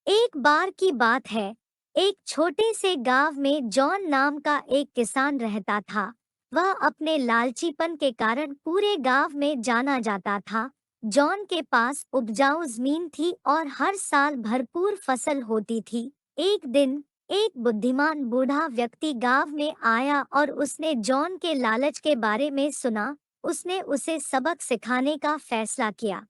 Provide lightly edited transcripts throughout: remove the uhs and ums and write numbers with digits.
एक बार की बात है। एक छोटे से गांव में जॉन नाम का एक किसान रहता था। वह अपने लालचीपन के कारण पूरे गांव में जाना जाता था। जॉन के पास उपजाऊ जमीन थी और हर साल भरपूर फसल होती थी। एक दिन एक बुद्धिमान बूढ़ा व्यक्ति गांव में आया और उसने जॉन के लालच के बारे में सुना। उसने उसे सबक सिखाने का फैसला किया।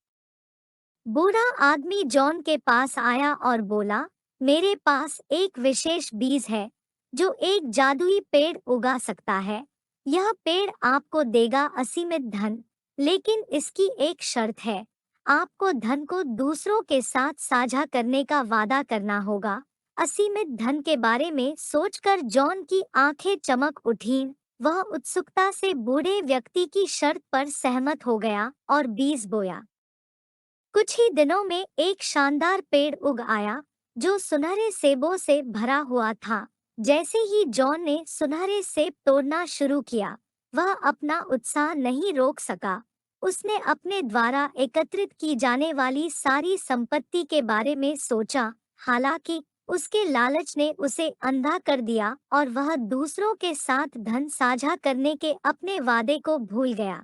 बूढ़ा आदमी जॉन के पास आया और बोला, मेरे पास एक विशेष बीज है जो एक जादुई पेड़ उगा सकता है। यह पेड़ आपको देगा असीमित धन, लेकिन इसकी एक शर्त है। आपको धन को दूसरों के साथ साझा करने का वादा करना होगा। असीमित धन के बारे में सोचकर जॉन की आंखें चमक उठीं। वह उत्सुकता से बूढ़े व्यक्ति की शर्त पर सहमत हो गया और बीज बोया। कुछ ही दिनों में एक शानदार पेड़ उग आया जो सुनहरे सेबों से भरा हुआ था। जैसे ही जॉन ने सुनहरे सेब तोड़ना शुरू किया, वह अपना उत्साह नहीं रोक सका। उसने अपने द्वारा एकत्रित की जाने वाली सारी संपत्ति के बारे में सोचा। हालांकि उसके लालच ने उसे अंधा कर दिया और वह दूसरों के साथ धन साझा करने के अपने वादे को भूल गया।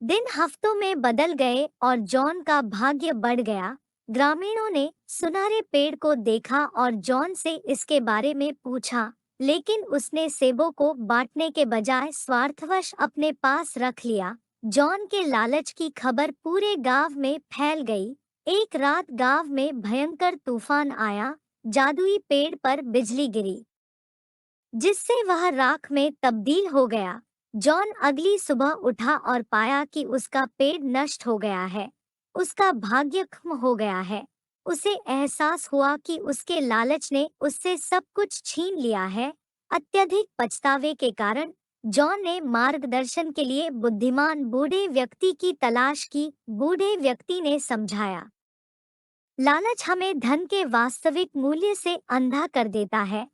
दिन हफ्तों में बदल गए और जॉन का भाग्य बढ़ गया। ग्रामीणों ने सुनहरे पेड़ को देखा और जॉन से इसके बारे में पूछा, लेकिन उसने सेबों को बांटने के बजाय स्वार्थवश अपने पास रख लिया। जॉन के लालच की खबर पूरे गांव में फैल गई। एक रात गांव में भयंकर तूफान आया। जादुई पेड़ पर बिजली गिरी, जिससे वह राख में तब्दील हो गया। जॉन अगली सुबह उठा और पाया कि उसका पेड़ नष्ट हो गया है। उसका भाग्य खत्म हो गया है। उसे एहसास हुआ कि उसके लालच ने उससे सब कुछ छीन लिया है। अत्यधिक पछतावे के कारण जॉन ने मार्गदर्शन के लिए बुद्धिमान बूढ़े व्यक्ति की तलाश की। बूढ़े व्यक्ति ने समझाया, लालच हमें धन के वास्तविक मूल्य से अंधा कर देता है।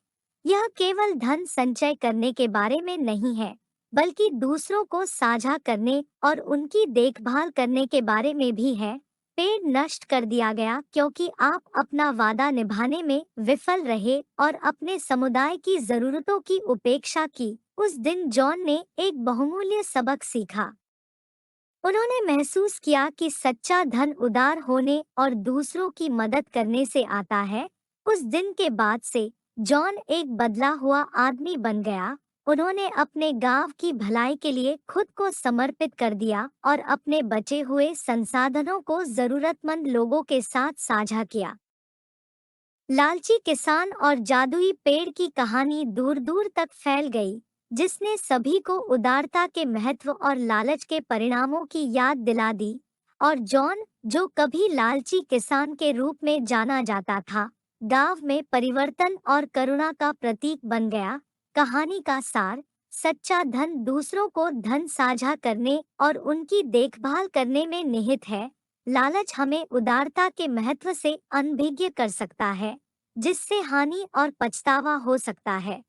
यह केवल धन संचय करने के बारे में नहीं है, बल्कि दूसरों को साझा करने और उनकी देखभाल करने के बारे में भी है। पेड़ नष्ट कर दिया गया क्योंकि आप अपना वादा निभाने में विफल रहे और अपने समुदाय की जरूरतों की उपेक्षा की। उस दिन जॉन ने एक बहुमूल्य सबक सीखा। उन्होंने महसूस किया कि सच्चा धन उदार होने और दूसरों की मदद करने से आता है। उस दिन के बाद से जॉन एक बदला हुआ आदमी बन गया। उन्होंने अपने गांव की भलाई के लिए खुद को समर्पित कर दिया और अपने बचे हुए संसाधनों को जरूरतमंद लोगों के साथ साझा किया। लालची किसान और जादुई पेड़ की कहानी दूर दूर तक फैल गई, जिसने सभी को उदारता के महत्व और लालच के परिणामों की याद दिला दी। और जॉन, जो कभी लालची किसान के रूप में जाना जाता था, गांव में परिवर्तन और करुणा का प्रतीक बन गया। कहानी का सार, सच्चा धन दूसरों को धन साझा करने और उनकी देखभाल करने में निहित है। लालच हमें उदारता के महत्व से अनभिज्ञ कर सकता है, जिससे हानि और पछतावा हो सकता है।